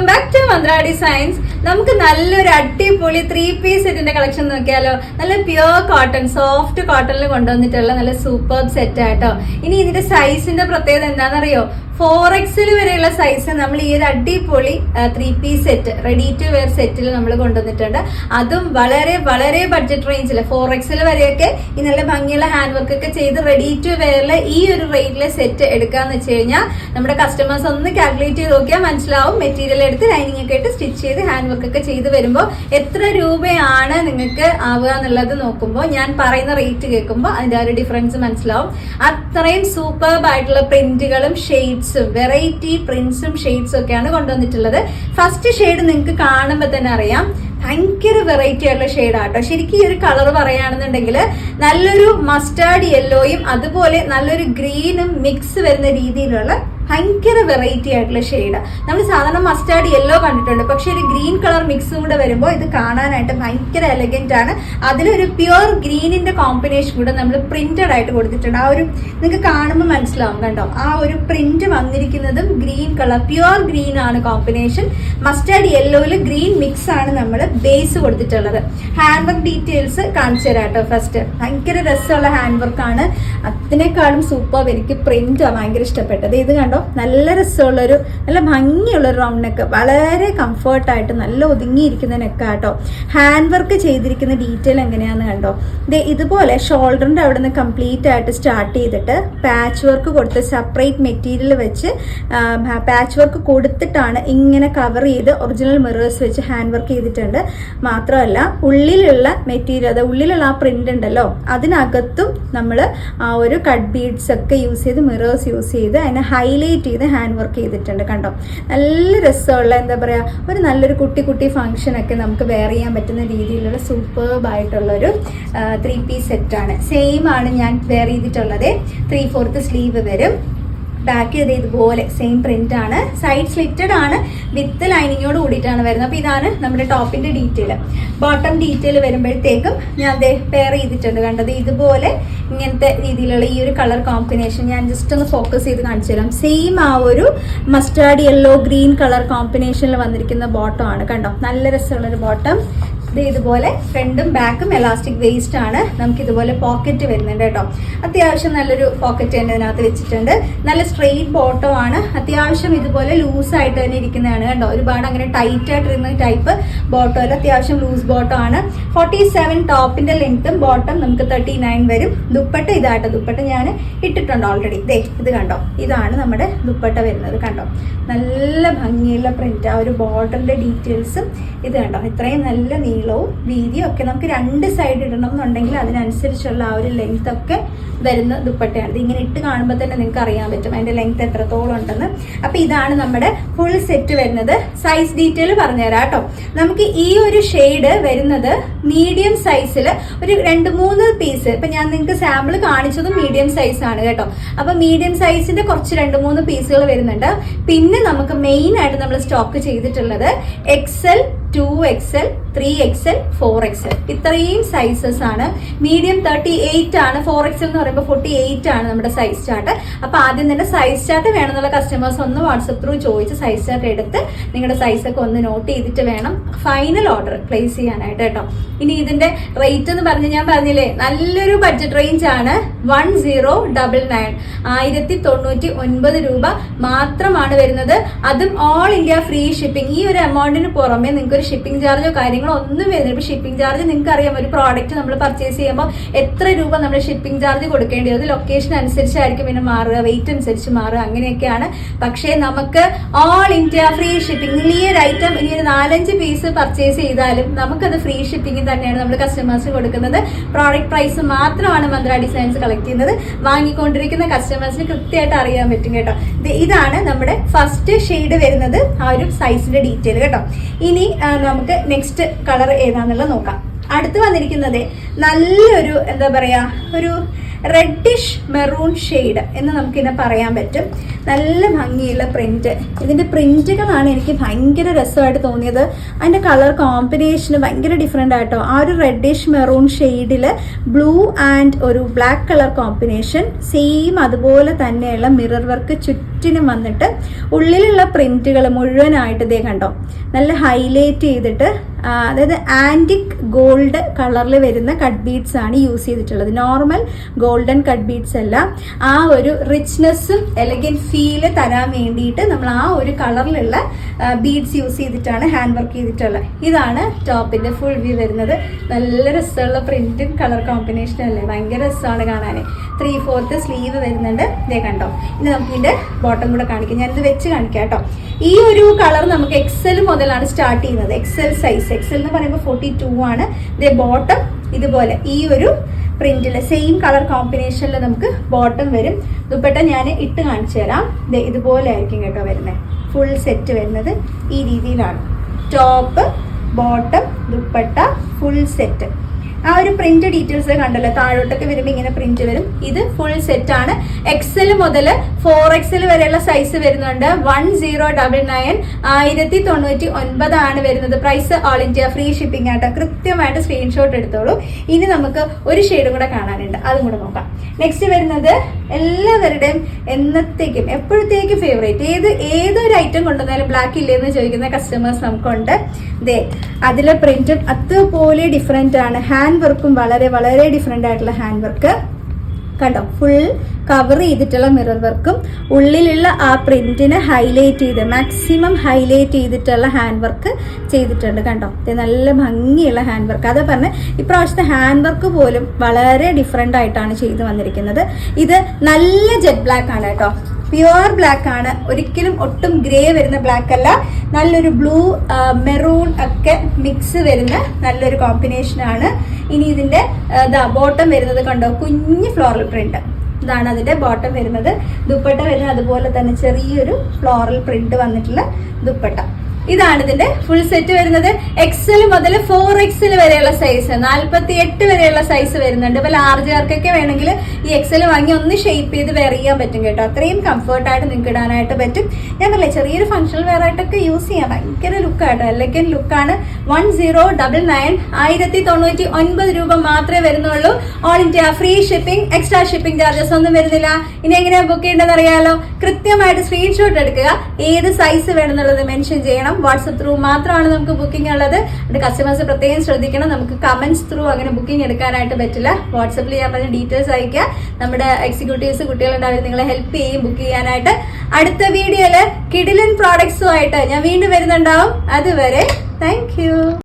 Welcome back to Mantra designs. നമുക്ക് നല്ലൊരു അടിപൊളി 3-piece സെറ്റിന്റെ കളക്ഷൻ നോക്കിയാലോ. നല്ല പ്യുവർ കോട്ടൺ, സോഫ്റ്റ് കോട്ടണിൽ കൊണ്ടുവന്നിട്ടുള്ള നല്ല സൂപ്പർ സെറ്റ് ആട്ടോ. ഇനി ഇതിന്റെ സൈസിന്റെ പ്രത്യേകത എന്താണെന്നറിയോ? 4XL വരെയുള്ള സൈസ് നമ്മൾ ഈ ഒരു അടിപൊളി 3-piece set ready to wear സെറ്റിൽ നമ്മൾ കൊണ്ടുവന്നിട്ടുണ്ട്. അതും വളരെ വളരെ ബഡ്ജറ്റ് റേഞ്ചിൽ 4XL വരെയൊക്കെ ഈ നല്ല ഭംഗിയുള്ള ഹാൻഡ് വർക്ക് ഒക്കെ ചെയ്ത് റെഡി ടു വെയറിൽ ഈ ഒരു റേറ്റിലെ സെറ്റ് എടുക്കാന്ന് വെച്ച് കഴിഞ്ഞാൽ നമ്മുടെ കസ്റ്റമേഴ്സ് ഒന്ന് കാൽക്കുലേറ്റ് ചെയ്ത് നോക്കിയാൽ മനസ്സിലാവും. മെറ്റീരിയൽ എടുത്ത് ലൈനിങ് ഒക്കെ ഇട്ട് സ്റ്റിച്ച് ചെയ്ത് ഹാൻഡ് വർക്ക് ഒക്കെ ചെയ്ത് വരുമ്പോൾ എത്ര രൂപയാണ് നിങ്ങൾക്ക് ആവുക എന്നുള്ളത് നോക്കുമ്പോൾ ഞാൻ പറയുന്ന റേറ്റ് കേൾക്കുമ്പോൾ അതിന്റെ ആ ഒരു ഡിഫറൻസ് മനസ്സിലാവും. അത്രയും സൂപ്പർബ് ആയിട്ടുള്ള പ്രിന്റുകളും ഷെയ്ഡ്സ്, വെറൈറ്റി പ്രിന്റ്സും ഷെയ്ഡ്സും ഒക്കെയാണ് കൊണ്ടുവന്നിട്ടുള്ളത്. ഫസ്റ്റ് ഷെയ്ഡ് നിങ്ങൾക്ക് കാണുമ്പോൾ തന്നെ അറിയാം, ഭയങ്കര വെറൈറ്റി ആയിട്ടുള്ള ഷെയ്ഡാട്ടോ. ശരിക്കും ഈ ഒരു കളർ പറയുകയാണെന്നുണ്ടെങ്കിൽ നല്ലൊരു മസ്റ്റാർഡ് യെല്ലോയും അതുപോലെ നല്ലൊരു ഗ്രീനും മിക്സ് വരുന്ന രീതിയിലുള്ള ഭയങ്കര വെറൈറ്റി ആയിട്ടുള്ള ഷെയ്ഡ്. നമ്മൾ സാധാരണ മസ്റ്റാർഡ് യെല്ലോ കണ്ടിട്ടുണ്ട്, പക്ഷെ ഒരു ഗ്രീൻ കളർ മിക്സും കൂടെ വരുമ്പോൾ ഇത് കാണാനായിട്ട് ഭയങ്കര എലഗന്റ് ആണ്. അതിലൊരു പ്യുവർ ഗ്രീനിന്റെ കോമ്പിനേഷൻ കൂടെ നമ്മൾ പ്രിന്റഡ് ആയിട്ട് കൊടുത്തിട്ടുണ്ട്. ആ ഒരു നിങ്ങൾക്ക് കാണുമ്പോൾ മനസ്സിലാവും കണ്ടോ, ആ ഒരു പ്രിന്റ് വന്നിരിക്കുന്നതും ഗ്രീൻ കളർ, പ്യുവർ ഗ്രീൻ ആണ് കോമ്പിനേഷൻ. മസ്റ്റാർഡ് യെല്ലോയിൽ ഗ്രീൻ മിക്സ് ആണ് നമ്മൾ ബേസ് കൊടുത്തിട്ടുള്ളത്. ഹാൻഡ് വർക്ക് ഡീറ്റെയിൽസ് കാണിച്ചു തരാട്ടോ. ഫസ്റ്റ് ഭയങ്കര രസമുള്ള ഹാൻഡ് വർക്ക് ആണ്. അതിനേക്കാളും സൂപ്പർ എനിക്ക് പ്രിന്റ് ഭയങ്കര ഇഷ്ടപ്പെട്ടത്. ഇത് കണ്ടോ, നല്ല രസമുള്ളൊരു നല്ല ഭംഗിയുള്ളൊരു റൗണ്ട് നെക്ക്, വളരെ കംഫർട്ടായിട്ട് നല്ല ഒതുങ്ങിയിരിക്കുന്ന നെക്കാട്ടോ. ഹാൻഡ് വർക്ക് ചെയ്തിരിക്കുന്ന ഡീറ്റെയിൽ എങ്ങനെയാന്ന് കണ്ടോ. ഇതുപോലെ ഷോൾഡറിന്റെ അവിടെ നിന്ന് കംപ്ലീറ്റ് ആയിട്ട് സ്റ്റാർട്ട് ചെയ്തിട്ട് പാച്ച് വർക്ക് കൊടുത്ത് സെപ്പറേറ്റ് മെറ്റീരിയൽ വെച്ച് പാച്ച് വർക്ക് കൊടുത്തിട്ടാണ് ഇങ്ങനെ കവർ ചെയ്ത് ഒറിജിനൽ മിറേഴ്സ് വെച്ച് ഹാൻഡ് വർക്ക് ചെയ്തിട്ടുണ്ട്. മാത്രമല്ല ഉള്ളിലുള്ള മെറ്റീരിയൽ, അത് ഉള്ളിലുള്ള ആ പ്രിന്റ് ഉണ്ടല്ലോ, അതിനകത്തും നമ്മൾ ആ ഒരു കട്ട് ബീഡ്സ് ഒക്കെ യൂസ് ചെയ്ത് മിറേഴ്സ് യൂസ് ചെയ്ത് അതിനെ ഹൈലൈറ്റ് ചെയ്ത് ഹാൻഡ് വർക്ക് ചെയ്തിട്ടുണ്ട്. കണ്ടോ, നല്ല രസമുള്ള എന്താ പറയാ, ഒരു നല്ലൊരു കുട്ടി കുട്ടി ഫംഗ്ഷൻ ഒക്കെ നമുക്ക് വെയർ ചെയ്യാൻ പറ്റുന്ന രീതിയിലുള്ള സൂപ്പർബ് ആയിട്ടുള്ളൊരു 3-piece സെറ്റാണ്. സെയിം ആണ് ഞാൻ വെയർ ചെയ്തിട്ടുള്ളത്. 3/4 സ്ലീവ് വരും. ബാക്ക് ചെയ്ത് ഇതുപോലെ സെയിം പ്രിന്റ് ആണ്. സൈഡ് സ്ലിറ്റഡ് ആണ്, വിത്ത് ലൈനിങ്ങോട് കൂടിയിട്ടാണ് വരുന്നത്. അപ്പൊ ഇതാണ് നമ്മുടെ ടോപ്പിന്റെ ഡീറ്റെയിൽ. ബോട്ടം ഡീറ്റെയിൽ വരുമ്പോഴത്തേക്കും ഞാൻ പെയർ ചെയ്തിട്ടുണ്ട്. കണ്ടത് ഇതുപോലെ ഇങ്ങനത്തെ രീതിയിലുള്ള ഈ ഒരു കളർ കോമ്പിനേഷൻ ഞാൻ ജസ്റ്റ് ഒന്ന് ഫോക്കസ് ചെയ്ത് കാണിച്ചു തരാം. സെയിം ആ ഒരു മസ്റ്റാർഡ് യെല്ലോ ഗ്രീൻ കളർ കോമ്പിനേഷനിൽ വന്നിരിക്കുന്ന ബോട്ടം ആണ്. കണ്ടോ, നല്ല രസമുള്ളൊരു ബോട്ടം. ഇതുപോലെ ഫ്രണ്ടും ബാക്കും എലാസ്റ്റിക് വേസ്റ്റ് ആണ്. നമുക്ക് ഇതുപോലെ പോക്കറ്റ് വരുന്നുണ്ട് കേട്ടോ. അത്യാവശ്യം നല്ലൊരു പോക്കറ്റ് തന്നെ ഇതിനകത്ത് വെച്ചിട്ടുണ്ട്. നല്ല സ്ട്രെയിറ്റ് ബോട്ടം ആണ്. അത്യാവശ്യം ഇതുപോലെ ലൂസ് ആയിട്ട് തന്നെ ഇരിക്കുന്നതാണ് കണ്ടോ. ഒരുപാട് അങ്ങനെ ടൈറ്റ് ആയിട്ടിരുന്ന ടൈപ്പ് ബോട്ടം അല്ല, അത്യാവശ്യം ലൂസ് ബോട്ടം ആണ്. 47 ടോപ്പിന്റെ ലെങ്ത്തും ബോട്ടം നമുക്ക് 39 വരും. ദുപ്പട്ട ഇതാട്ടോ. ദുപ്പട്ട ഞാൻ ഇട്ടിട്ടുണ്ട് ഓൾറെഡി. ഇത് കണ്ടോ, ഇതാണ് നമ്മുടെ ദുപ്പട്ട വരുന്നത്. കണ്ടോ, നല്ല ഭംഗിയുള്ള പ്രിന്റ്. ആ ഒരു ബോർഡറിന്റെ ഡീറ്റെയിൽസും ഇത് കണ്ടോ, ഇത്രയും നല്ല നീളവും വീതിയും ഒക്കെ. നമുക്ക് 2 സൈഡ് ഇടണം എന്നുണ്ടെങ്കിൽ അതിനനുസരിച്ചുള്ള ആ ഒരു ലെങ്ത് ഒക്കെ വരുന്ന ദുപ്പട്ടയാണ്. ഇതിങ്ങനെ ഇട്ട് കാണുമ്പോൾ തന്നെ നിങ്ങൾക്ക് അറിയാൻ പറ്റും അതിന്റെ ലെങ്ത് എത്രത്തോളം ഉണ്ടെന്ന്. അപ്പൊ ഇതാണ് നമ്മുടെ ഫുൾ സെറ്റ് വരുന്നത്. സൈസ് ഡീറ്റെയിൽ പറഞ്ഞുതരാം കേട്ടോ. നമുക്ക് ഈ ഒരു ഷെയ്ഡ് വരുന്നത് മീഡിയം സൈസിൽ ഒരു 2-3 പീസ്. ഇപ്പൊ ഞാൻ നിങ്ങൾക്ക് സാമ്പിൾ കാണിച്ചതും മീഡിയം സൈസ് ആണ് കേട്ടോ. അപ്പൊ മീഡിയം സൈസിന്റെ കുറച്ച് 2-3 പീസുകൾ വരുന്നുണ്ട്. പിന്നെ നമുക്ക് മെയിൻ ആയിട്ട് നമ്മൾ സ്റ്റോക്ക് ചെയ്തിട്ടുള്ളത് XL, 2XL, 3XL, 4XL ഇത്രയും സൈസസ് ആണ്. മീഡിയം 38 ആണ്. 4XL എന്ന് പറയുമ്പോൾ 48 ആണ് നമ്മുടെ സൈസ് ചാർട്ട്. അപ്പൊ ആദ്യം തന്നെ സൈസ് ചാർട്ട് വേണമെന്നുള്ള കസ്റ്റമേഴ്സ് ഒന്ന് വാട്സപ്പ് ത്രൂ ചോദിച്ച് സൈസ് ചാർട്ട് എടുത്ത് നിങ്ങളുടെ സൈസ് ഒക്കെ ഒന്ന് നോട്ട് ചെയ്തിട്ട് വേണം ഫൈനൽ ഓർഡർ പ്ലേസ് ചെയ്യാനായിട്ട് കേട്ടോ. ഇനി ഇതിന്റെ റേറ്റ് എന്ന് പറഞ്ഞ് ഞാൻ പറഞ്ഞില്ലേ, നല്ലൊരു ബഡ്ജറ്റ് റേഞ്ച് ആണ്. 1099 1099 രൂപ മാത്രമാണ് വരുന്നത്. അതും ഓൾ ഇന്ത്യ ഫ്രീ ഷിപ്പിംഗ്. ഈ ഒരു എമൗണ്ടിന് പുറമെ നിങ്ങൾക്ക് ഒരു ഷിപ്പിംഗ് ചാർജോ കാര്യങ്ങളോ ഒന്നും വരുന്നില്ല. ഇപ്പൊ ഷിപ്പിംഗ് ചാർജ് നിങ്ങൾക്ക് അറിയാം, ഒരു പ്രോഡക്റ്റ് നമ്മൾ പർച്ചേസ് ചെയ്യുമ്പോൾ എത്ര രൂപ നമ്മൾ ഷിപ്പിംഗ് ചാർജ് കൊടുക്കേണ്ടി വരും. ലൊക്കേഷൻ അനുസരിച്ചായിരിക്കും പിന്നെ മാറുക, വെയിറ്റ് അനുസരിച്ച് മാറുക, അങ്ങനെയൊക്കെയാണ്. പക്ഷേ നമുക്ക് ഓൾ ഇന്ത്യ ഫ്രീ ഷിപ്പിംഗ്. ഈ ഒരു ഐറ്റം ഇനി ഒരു 4-5 പീസ് പർച്ചേസ് ചെയ്താലും നമുക്കത് ഫ്രീ ഷിപ്പിംഗ് തന്നെയാണ് നമ്മൾ കസ്റ്റമേഴ്സിന് കൊടുക്കുന്നത്. പ്രോഡക്റ്റ് പ്രൈസ് മാത്രമാണ് മന്ത്ര ഡിസൈൻസ് കളക്ട് ചെയ്യുന്നത്. വാങ്ങിക്കൊണ്ടിരിക്കുന്ന കസ്റ്റമേഴ്സിന് കൃത്യമായിട്ട് അറിയാൻ പറ്റും കേട്ടോ. ഇതാണ് നമ്മുടെ ഫസ്റ്റ് ഷെയ്ഡ് വരുന്നത്, ആ ഒരു സൈസിന്റെ ഡീറ്റെയിൽ കേട്ടോ. ഇനി നമുക്ക് നെക്സ്റ്റ് കളർ ഏതാന്നുള്ളത് നോക്കാം. അടുത്ത് വന്നിരിക്കുന്നത് നല്ലൊരു എന്താ പറയാ, ഒരു റെഡിഷ് മെറൂൺ ഷെയ്ഡ് എന്ന് നമുക്കിതിനെ പറയാൻ പറ്റും. നല്ല ഭംഗിയുള്ള പ്രിന്റ്. ഇതിന്റെ പ്രിന്റുകളാണ് എനിക്ക് ഭയങ്കര രസമായിട്ട് തോന്നിയത്. അതിന്റെ കളർ കോമ്പിനേഷന് ഭയങ്കര ഡിഫറെന്റ് ആയിട്ടോ. ആ ഒരു റെഡിഷ് മെറൂൺ ഷെയ്ഡില് ബ്ലൂ ആൻഡ് ഒരു ബ്ലാക്ക് കളർ കോമ്പിനേഷൻ, സെയിം അതുപോലെ തന്നെയുള്ള മിറർ വർക്ക് ചുറ്റും ചുറ്റിനും വന്നിട്ട് ഉള്ളിലുള്ള പ്രിന്റുകൾ മുഴുവനായിട്ട് ഇതേ കണ്ടോ നല്ല ഹൈലൈറ്റ് ചെയ്തിട്ട് അതായത് ആന്റിക് ഗോൾഡ് കളറിൽ വരുന്ന കട്ട് ബീഡ്സ് ആണ് യൂസ് ചെയ്തിട്ടുള്ളത്. നോർമൽ ഗോൾഡൻ കട്ട് ബീഡ്സ് അല്ല. ആ ഒരു റിച്ച്നെസ്സും എലഗന്റ് ഫീല് തരാൻ വേണ്ടിയിട്ട് നമ്മൾ ആ ഒരു കളറിലുള്ള ബീഡ്സ് യൂസ് ചെയ്തിട്ടാണ് ഹാൻഡ് വർക്ക് ചെയ്തിട്ടുള്ളത്. ഇതാണ് ടോപ്പിന്റെ ഫുൾ വ്യൂ വരുന്നത്. നല്ല രസമുള്ള പ്രിന്റും കളർ കോമ്പിനേഷനും അല്ലേ, ഭയങ്കര രസമാണ് കാണാൻ. 3/4 സ്ലീവ് വരുന്നുണ്ട്. ഇതേ കണ്ടോ. ഇനി നമുക്ക് ഇതിന്റെ ബോട്ടം കൂടെ കാണിക്കാം. ഞാനിത് വെച്ച് കാണിക്കാം കേട്ടോ. ഈ ഒരു കളർ നമുക്ക് എക്സൽ മുതലാണ് സ്റ്റാർട്ട് ചെയ്യുന്നത്. എക്സൽ സൈസ്, എക്സൽ എന്ന് പറയുമ്പോൾ 42 ആണ്. ഇതേ ബോട്ടം ഇതുപോലെ ഈ ഒരു പ്രിന്റില് സെയിം കളർ കോമ്പിനേഷനിൽ നമുക്ക് ബോട്ടം വരും. ദുപ്പട്ട ഞാൻ ഇട്ട് കാണിച്ചു തരാം. ഇതുപോലെ ആയിരിക്കും കേട്ടോ വരുന്നത്. ഫുൾ സെറ്റ് വരുന്നത് ഈ രീതിയിലാണ്. Top, bottom, dupatta, full set. ആ ഒരു പ്രിന്റ് ഡീറ്റെയിൽസ് കണ്ടല്ലോ, താഴോട്ടൊക്കെ വരുമ്പോൾ ഇങ്ങനെ പ്രിന്റ് വരും. ഇത് ഫുൾ സെറ്റ് ആണ്. എക്സൽ മുതൽ 4XL വരെയുള്ള സൈസ് വരുന്നുണ്ട്. 1099 1099 ആണ് വരുന്നത്. Price all India free shipping ആട്ടോ. കൃത്യമായിട്ട് സ്ക്രീൻഷോട്ട് എടുത്തോളൂ. ഇനി നമുക്ക് ഒരു ഷെയ്ഡും കൂടെ കാണാനുണ്ട്, അതും കൂടെ നോക്കാം. നെക്സ്റ്റ് വരുന്നത് എല്ലാവരുടെയും എന്നത്തേക്കും എപ്പോഴത്തേക്കും ഫേവറേറ്റ്, ഏതൊരു ഐറ്റം കൊണ്ടുവന്നാലും ബ്ലാക്ക് ഇല്ലേന്ന് ചോദിക്കുന്ന കസ്റ്റമേഴ്സ് നമുക്കുണ്ട്. അതിലെ പ്രിന്റും അതുപോലെ ഡിഫറെന്റ് ആണ്. ഹാൻഡ് വർക്കും വളരെ വളരെ ഡിഫറെന്റ് ആയിട്ടുള്ള ഹാൻഡ് വർക്ക് കണ്ടോ. ഫുൾ കവർ ചെയ്തിട്ടുള്ള മിറർ വർക്കും ഉള്ളിലുള്ള ആ പ്രിന്റിനെ ഹൈലൈറ്റ് ചെയ്ത് മാക്സിമം ഹൈലൈറ്റ് ചെയ്തിട്ടുള്ള ഹാൻഡ് വർക്ക് ചെയ്തിട്ടുണ്ട് കണ്ടോ. നല്ല ഭംഗിയുള്ള ഹാൻഡ് വർക്ക്. അതാ പറഞ്ഞ ഇപ്രാവശ്യത്തെ ഹാൻഡ് വർക്ക് പോലും വളരെ ഡിഫറെന്റ് ആയിട്ടാണ് ചെയ്തു വന്നിരിക്കുന്നത്. ഇത് നല്ല ജെറ്റ് ബ്ലാക്ക് ആണ് കേട്ടോ. പ്യുവർ ബ്ലാക്ക് ആണ്. ഒരിക്കലും ഒട്ടും ഗ്രേ വരുന്ന ബ്ലാക്ക് അല്ല. നല്ലൊരു ബ്ലൂ മെറൂൺ ഒക്കെ മിക്സ് വരുന്ന നല്ലൊരു കോമ്പിനേഷൻ ആണ്. ഇനി ഇതിന്റെ ബോട്ടം വരുന്നത് കണ്ടോ, കുഞ്ഞ് ഫ്ലോറൽ പ്രിന്റ്. ഇതാണ് അതിന്റെ ബോട്ടം വരുന്നത്. ദുപ്പട്ട വരുന്നത് അതുപോലെ തന്നെ ചെറിയൊരു ഫ്ലോറൽ പ്രിന്റ് വന്നിട്ടുള്ള ദുപ്പട്ട. ഇതാണ് ഇതിന്റെ ഫുൾ സെറ്റ് വരുന്നത്. എക്സൽ മുതൽ 4XL വരെയുള്ള സൈസ്, 48 വരെയുള്ള സൈസ് വരുന്നുണ്ട്. ഇപ്പൊ ലാർജുകാർക്കൊക്കെ വേണമെങ്കിൽ ഈ എക്സൽ വാങ്ങി ഒന്ന് ഷേപ്പ് ചെയ്ത് വെയർ ചെയ്യാൻ പറ്റും കേട്ടോ. അത്രയും കംഫർട്ടായിട്ട് നിങ്ങൾക്ക് ഇടാനായിട്ട് പറ്റും. ഞാൻ പറയില്ലേ, ചെറിയൊരു ഫംഗ്ഷണൽ വെയർ ആയിട്ടൊക്കെ യൂസ് ചെയ്യാം. ഭയങ്കര ലുക്കാട്ടോ, എലഗന്റ് ലുക്കാണ്. 1099 1099 രൂപ മാത്രമേ വരുന്നുള്ളൂ. All India free shipping, extra shipping charges ഒന്നും വരുന്നില്ല. ഇനി എങ്ങനെയാ ബുക്ക് ചെയ്യേണ്ടതെന്ന് അറിയാലോ. കൃത്യമായിട്ട് സ്ക്രീൻഷോട്ട് എടുക്കുക. ഏത് സൈസ് വേണമെന്നുള്ളത് മെൻഷൻ ചെയ്യണം. വാട്സ്ആപ്പ് ത്രൂ മാത്രമാണ് നമുക്ക് ബുക്കിംഗ് ഉള്ളത്. അത് കസ്റ്റമേഴ്സ് പ്രത്യേകം ശ്രദ്ധിക്കണം. നമുക്ക് കമന്റ്സ് ത്രൂ അങ്ങനെ ബുക്കിംഗ് എടുക്കാനായിട്ട് പറ്റില്ല. വാട്സാപ്പിൽ ഞാൻ പറഞ്ഞ ഡീറ്റെയിൽസ് അയക്കുക. നമ്മുടെ എക്സിക്യൂട്ടീവ്സ് കുട്ടികളുണ്ടാവും, നിങ്ങളെ ഹെൽപ്പ് ചെയ്യും ബുക്ക് ചെയ്യാനായിട്ട്. അടുത്ത വീഡിയോയില് കിഡിലൻ പ്രോഡക്ട്സുമായിട്ട് ഞാൻ വീണ്ടും വരുന്നുണ്ടാവും. അതുവരെ താങ്ക് യു.